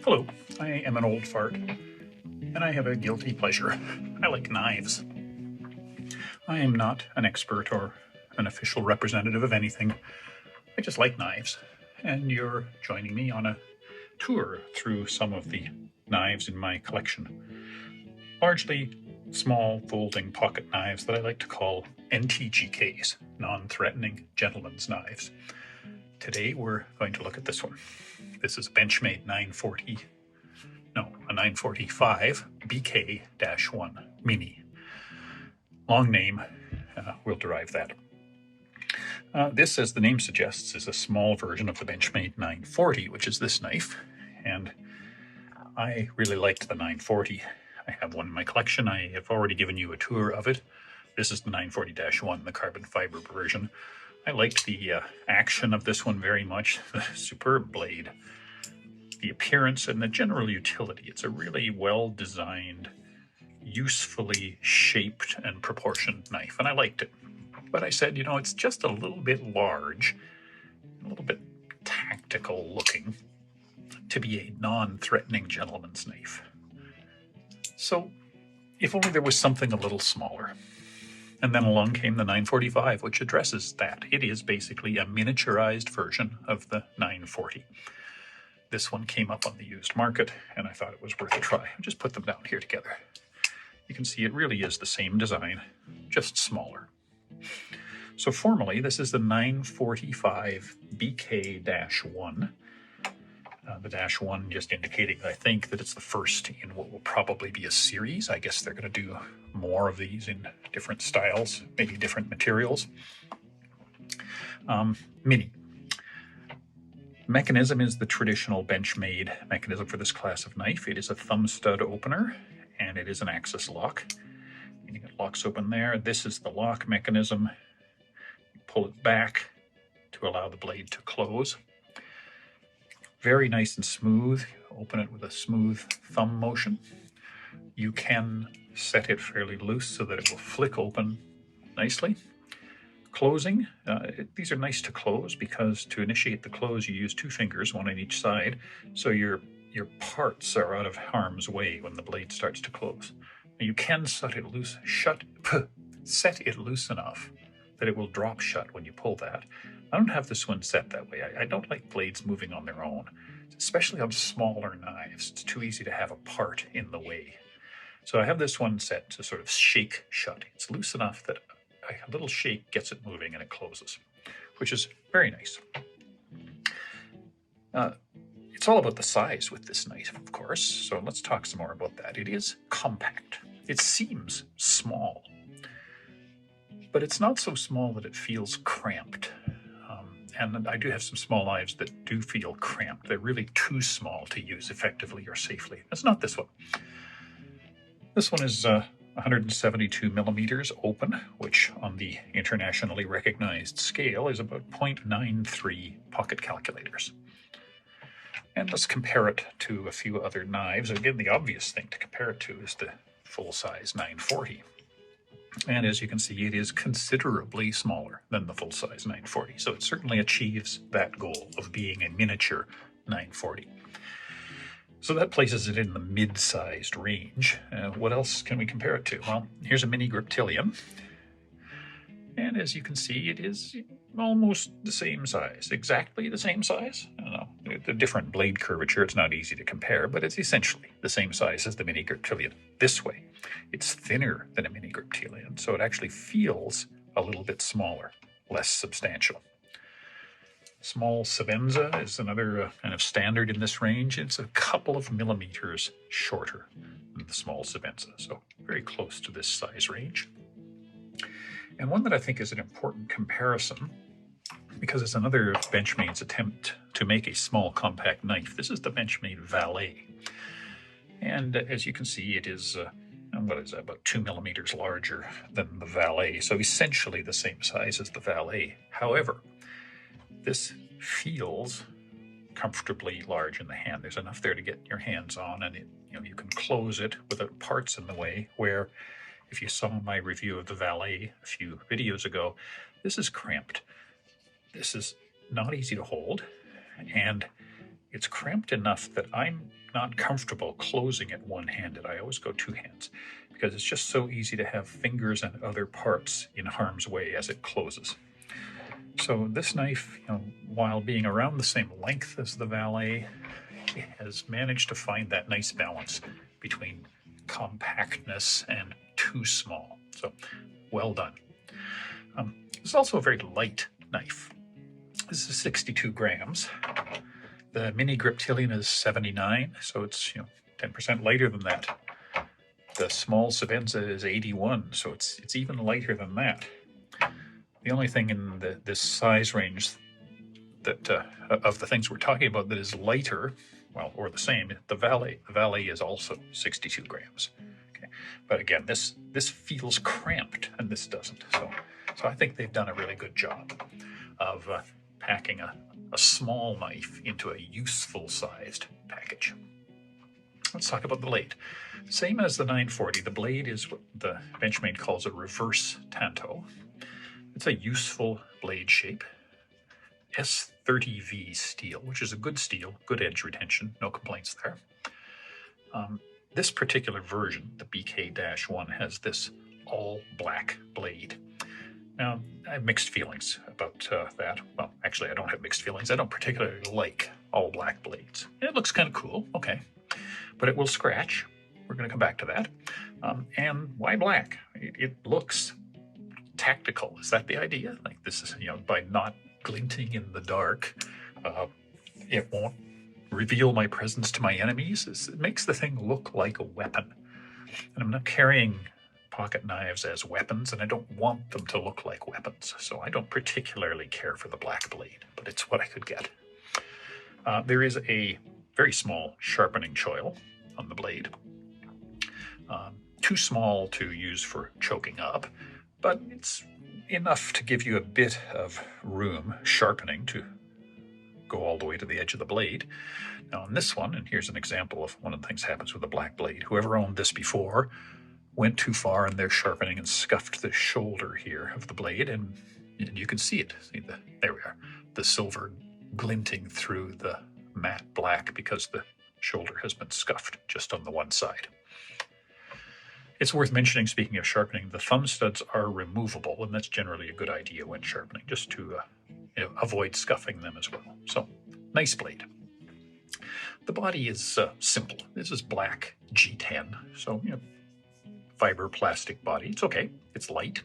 Hello, I am an old fart, and I have a guilty pleasure. I like knives. I am not an expert or an official representative of anything. I just like knives, and you're joining me on a tour through some of the knives in my collection. Largely small folding pocket knives that I like to call NTGKs, non-threatening gentleman's knives. Today we're going to look at this one. This is Benchmade 945 BK-1 Mini. Long name, we'll derive that. This, as the name suggests, is a small version of the Benchmade 940, which is this knife, and I really liked the 940. I have one in my collection. I have already given you a tour of it. This is the 940-1, the carbon fiber version. I liked the action of this one very much, the superb blade, the appearance, and the general utility. It's a really well-designed, usefully shaped and proportioned knife, and I liked it. But I said, you know, it's just a little bit large, a little bit tactical looking to be a non-threatening gentleman's knife. So if only there was something a little smaller. And then along came the 945, which addresses that. It is basically a miniaturized version of the 940. This one came up on the used market, and I thought it was worth a try. I'll just put them down here together. You can see it really is the same design, just smaller. So formally, this is the 945 BK-1. The -1 just indicating, I think, that it's the first in what will probably be a series. I guess they're going to do more of these in different styles, maybe different materials. Mini. Mechanism is the traditional Benchmade mechanism for this class of knife. It is a thumb stud opener, and it is an axis lock, meaning it locks open there. This is the lock mechanism. You pull it back to allow the blade to close. Very nice and smooth. You open it with a smooth thumb motion. You can set it fairly loose so that it will flick open nicely. Closing, these are nice to close because to initiate the close you use two fingers, one on each side, so your parts are out of harm's way when the blade starts to close. Now you can set it loose enough that it will drop shut when you pull that. I don't have this one set that way. I don't like blades moving on their own, especially on smaller knives. It's too easy to have a part in the way. So I have this one set to sort of shake shut. It's loose enough that a little shake gets it moving and it closes, which is very nice. It's all about the size with this knife, of course, so let's talk some more about that. It is compact. It seems small, but it's not so small that it feels cramped. And I do have some small knives that do feel cramped. They're really too small to use effectively or safely. It's not this one. This one is 172 millimeters open, which on the internationally recognized scale is about 0.93 pocket calculators. And let's compare it to a few other knives. Again, the obvious thing to compare it to is the full-size 940. And as you can see, it is considerably smaller than the full-size 940. So it certainly achieves that goal of being a miniature 940. So that places it in the mid-sized range. What else can we compare it to? Well, here's a mini griptilian. And as you can see, it is almost the same size, exactly the same size. I don't know, the different blade curvature, it's not easy to compare, but it's essentially the same size as the mini griptilian this way. It's thinner than a mini griptilian, so it actually feels a little bit smaller, less substantial. Small Savenza is another kind of standard in this range. It's a couple of millimeters shorter than the small Savenza, so very close to this size range. And one that I think is an important comparison, because it's another Benchmade's attempt to make a small compact knife. This is the Benchmade Valet. And as you can see, it is, about 2 millimeters larger than the Valet, so essentially the same size as the Valet. However, this feels comfortably large in the hand. There's enough there to get your hands on, and you can close it without parts in the way, where if you saw my review of the Valet a few videos ago, this is cramped. This is not easy to hold, and it's cramped enough that I'm not comfortable closing it one-handed. I always go two hands because it's just so easy to have fingers and other parts in harm's way as it closes. So this knife, while being around the same length as the Valet, has managed to find that nice balance between compactness and too small. So well done. It's also a very light knife. This is 62 grams. The mini Griptilian is 79, so it's 10% lighter than that. The small Savenza is 81, so it's even lighter than that. The only thing in this size range that of the things we're talking about that is lighter, well, or the same, the Valet. The Valet is also 62 grams. Okay, but again, this feels cramped, and this doesn't. So I think they've done a really good job of packing a small knife into a useful sized package. Let's talk about the blade. Same as the 940, the blade is what the Benchmade calls a reverse tanto. It's a useful blade shape. S30V steel, which is a good steel, good edge retention, no complaints there. This particular version, the BK-1, has this all black blade. Now, I have mixed feelings about that. Well, actually, I don't have mixed feelings. I don't particularly like all black blades. It looks kind of cool, okay, but it will scratch. We're going to come back to that. And why black? It looks tactical. Is that the idea? Like this is, by not glinting in the dark, it won't reveal my presence to my enemies. It makes the thing look like a weapon. And I'm not carrying pocket knives as weapons, and I don't want them to look like weapons. So I don't particularly care for the black blade, but it's what I could get. There is a very small sharpening choil on the blade. Too small to use for choking up, but it's enough to give you a bit of room sharpening to go all the way to the edge of the blade. Now on this one, and here's an example of one of the things that happens with a black blade, whoever owned this before went too far in their sharpening and scuffed the shoulder here of the blade, and you can see it. See there we are, the silver glinting through the matte black because the shoulder has been scuffed just on the one side. It's worth mentioning, speaking of sharpening, the thumb studs are removable, and that's generally a good idea when sharpening, just to avoid scuffing them as well. So, nice blade. The body is simple. This is black G10, so fiber plastic body. It's okay. It's light.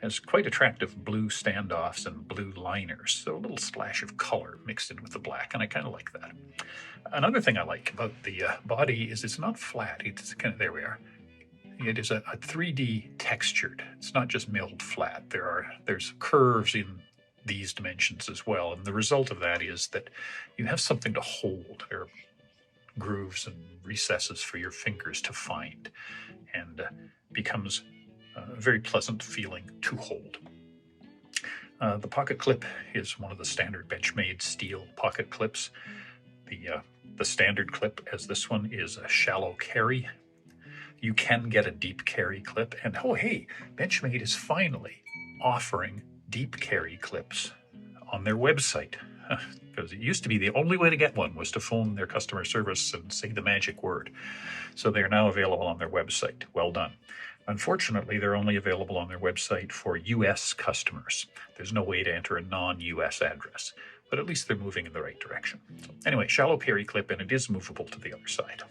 Has quite attractive blue standoffs and blue liners, so a little splash of color mixed in with the black, and I kind of like that. Another thing I like about the body is it's not flat. It's kind of, there we are. It is a 3D textured. It's not just milled flat. There's curves in these dimensions as well, and the result of that is that you have something to hold. There are grooves and recesses for your fingers to find, and becomes a very pleasant feeling to hold. The pocket clip is one of the standard Benchmade steel pocket clips. The standard clip, as this one, is a shallow carry. You can get a deep carry clip, and oh hey, Benchmade is finally offering deep carry clips on their website. Because it used to be the only way to get one was to phone their customer service and say the magic word. So they're now available on their website. Well done. Unfortunately, they're only available on their website for US customers. There's no way to enter a non-US address, but at least they're moving in the right direction. So anyway, shallow carry clip, and it is movable to the other side.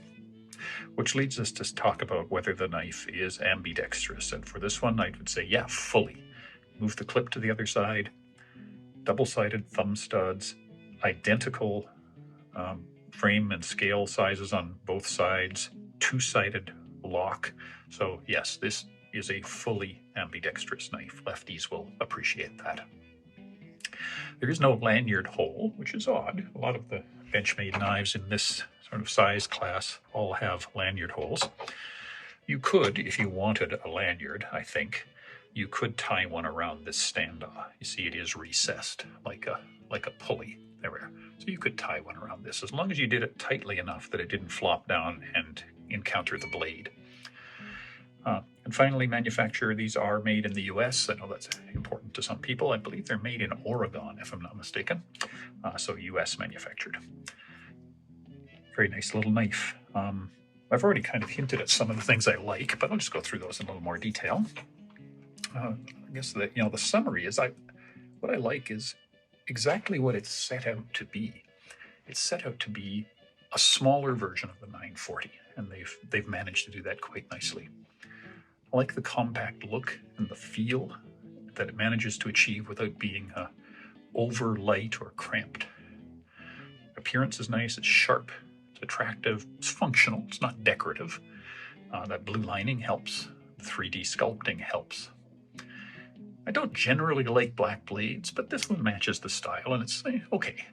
Which leads us to talk about whether the knife is ambidextrous. And for this one, I would say, yeah, fully. Move the clip to the other side, double-sided thumb studs, identical frame and scale sizes on both sides, two-sided lock. So yes, this is a fully ambidextrous knife. Lefties will appreciate that. There is no lanyard hole, which is odd. A lot of the Benchmade knives in this sort of size class all have lanyard holes. You could, if you wanted a lanyard, I think, you could tie one around this standoff. You see it is recessed like a pulley. There we are. So you could tie one around this as long as you did it tightly enough that it didn't flop down and encounter the blade. And finally, manufacturer, these are made in the US. I know that's important to some people. I believe they're made in Oregon, if I'm not mistaken, so US manufactured. Very nice little knife. I've already kind of hinted at some of the things I like, but I'll just go through those in a little more detail. I guess that, the summary is what I like is exactly what it's set out to be. It's set out to be a smaller version of the 940, and they've managed to do that quite nicely. I like the compact look and the feel that it manages to achieve without being over light or cramped. Appearance is nice, it's sharp, it's attractive, it's functional, it's not decorative. That blue lining helps, the 3D sculpting helps. I don't generally like black blades, but this one matches the style and it's okay.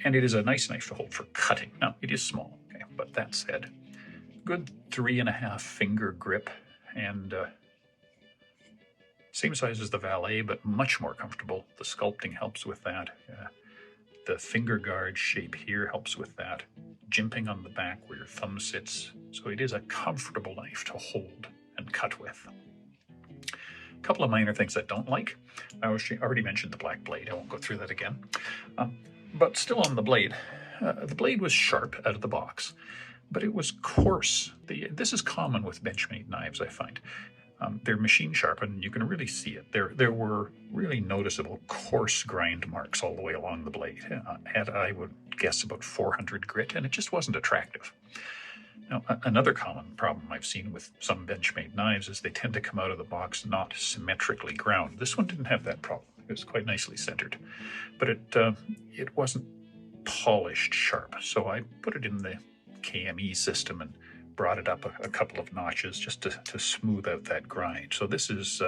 And it is a nice knife to hold for cutting. Now, it is small, okay, but that said, good 3.5 finger grip and same size as the Valet, but much more comfortable. The sculpting helps with that. The finger guard shape here helps with that. Jimping on the back where your thumb sits. So it is a comfortable knife to hold and cut with. A couple of minor things I don't like. I already mentioned the black blade. I won't go through that again. But still on the blade was sharp out of the box, but it was coarse. This is common with Benchmade knives, I find. They're machine sharpened, you can really see it. There were really noticeable coarse grind marks all the way along the blade. At, I would guess, about 400 grit, and it just wasn't attractive. Now, another common problem I've seen with some Benchmade knives is they tend to come out of the box not symmetrically ground. This one didn't have that problem. It was quite nicely centered, but it wasn't polished sharp. So I put it in the KME system and brought it up a couple of notches just to smooth out that grind. So this is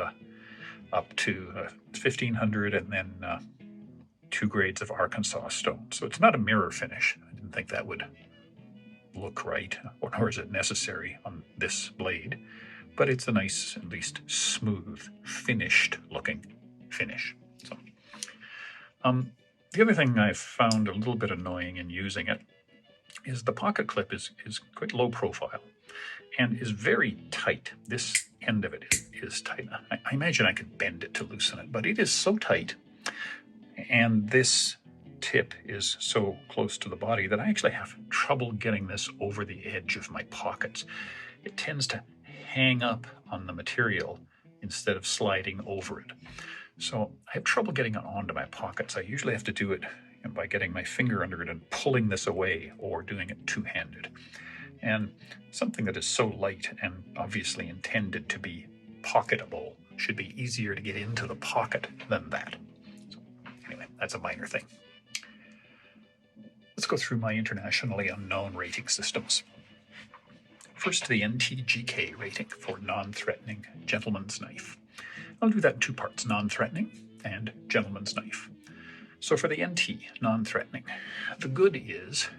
up to 1500 and then 2 grades of Arkansas stone. So it's not a mirror finish. I didn't think that would look right, nor is it necessary on this blade, but it's a nice, at least smooth, finished looking finish. So, the other thing I've found a little bit annoying in using it is the pocket clip is quite low profile and is very tight. This end of it is tight. I imagine I could bend it to loosen it, but it is so tight, and this tip is so close to the body that I actually have trouble getting this over the edge of my pockets. It tends to hang up on the material instead of sliding over it. So I have trouble getting it onto my pockets. I usually have to do it by getting my finger under it and pulling this away, or doing it two-handed. And something that is so light and obviously intended to be pocketable should be easier to get into the pocket than that. So anyway, that's a minor thing. Let's go through my internationally unknown rating systems. First, the NTGK rating for non-threatening gentleman's knife. I'll do that in 2 parts, non-threatening and gentleman's knife. So for the NT, non-threatening, the good is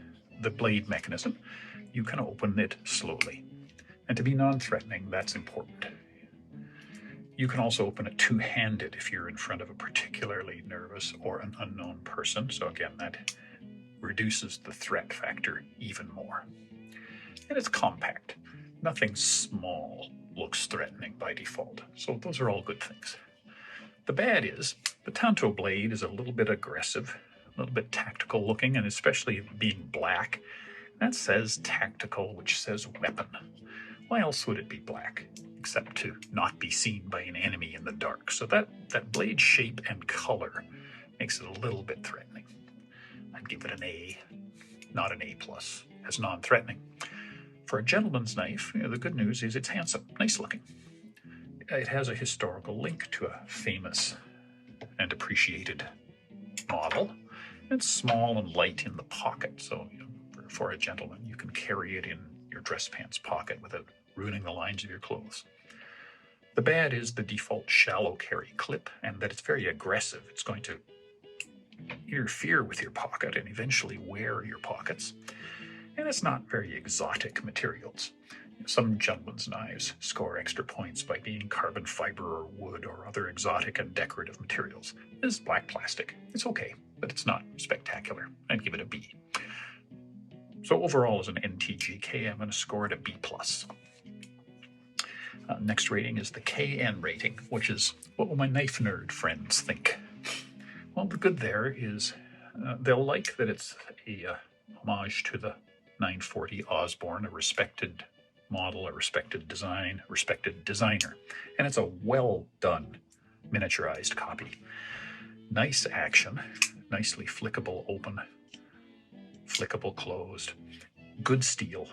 the blade mechanism. You can open it slowly. And to be non-threatening, that's important. You can also open it two-handed if you're in front of a particularly nervous or an unknown person. So again, that reduces the threat factor even more. And it's compact. Nothing small looks threatening by default. So those are all good things. The bad is the Tanto blade is a little bit aggressive, a little bit tactical looking, and especially being black. That says tactical, which says weapon. Why else would it be black, except to not be seen by an enemy in the dark? So that blade shape and color makes it a little bit threatening. I'd give it an A, not an A+, as non-threatening. For a gentleman's knife, the good news is it's handsome, nice looking. It has a historical link to a famous and appreciated model. It's small and light in the pocket, so for a gentleman, you can carry it in your dress pants pocket without ruining the lines of your clothes. The bad is the default shallow carry clip, and that it's very aggressive. It's going to interfere with your pocket and eventually wear your pockets. And it's not very exotic materials. Some gentlemen's knives score extra points by being carbon fiber or wood or other exotic and decorative materials. This is black plastic. It's okay, but it's not spectacular. I'd give it a B. So overall, as an NTGK, I'm going to score it a B+. Next rating is the KN rating, which is what will my knife nerd friends think? Well, the good there is they'll like that it's a homage to the 940 Osborne, a respected model, a respected design, a respected designer. And it's a well done miniaturized copy. Nice action, nicely flickable open, flickable closed, good steel.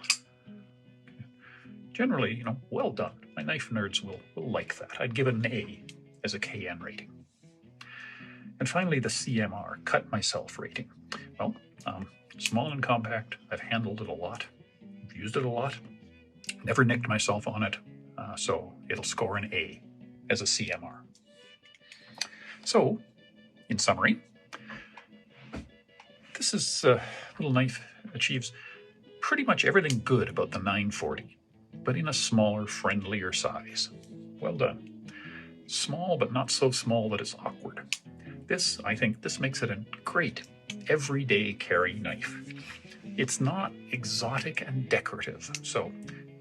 Generally, well done. My knife nerds will like that. I'd give it an A as a KN rating. And finally, the CMR, cut myself rating. Well, small and compact. I've handled it a lot. I've used it a lot. Never nicked myself on it. So it'll score an A as a CMR. So, in summary, this little knife achieves pretty much everything good about the 940, but in a smaller, friendlier size. Well done. Small, but not so small that it's awkward. I think this makes it a great everyday carry knife. It's not exotic and decorative, so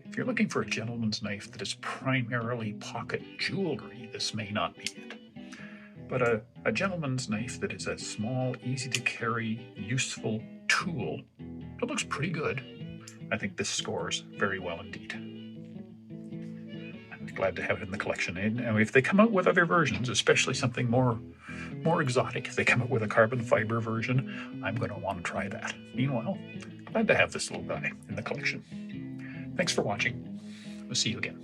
if you're looking for a gentleman's knife that is primarily pocket jewelry, this may not be it. But a gentleman's knife that is a small, easy to carry, useful tool that looks pretty good, I think this scores very well indeed. I'm glad to have it in the collection. And if they come out with other versions, especially something more exotic, if they come out with a carbon fiber version, I'm going to want to try that. Meanwhile, glad to have this little guy in the collection. Thanks for watching. We'll see you again.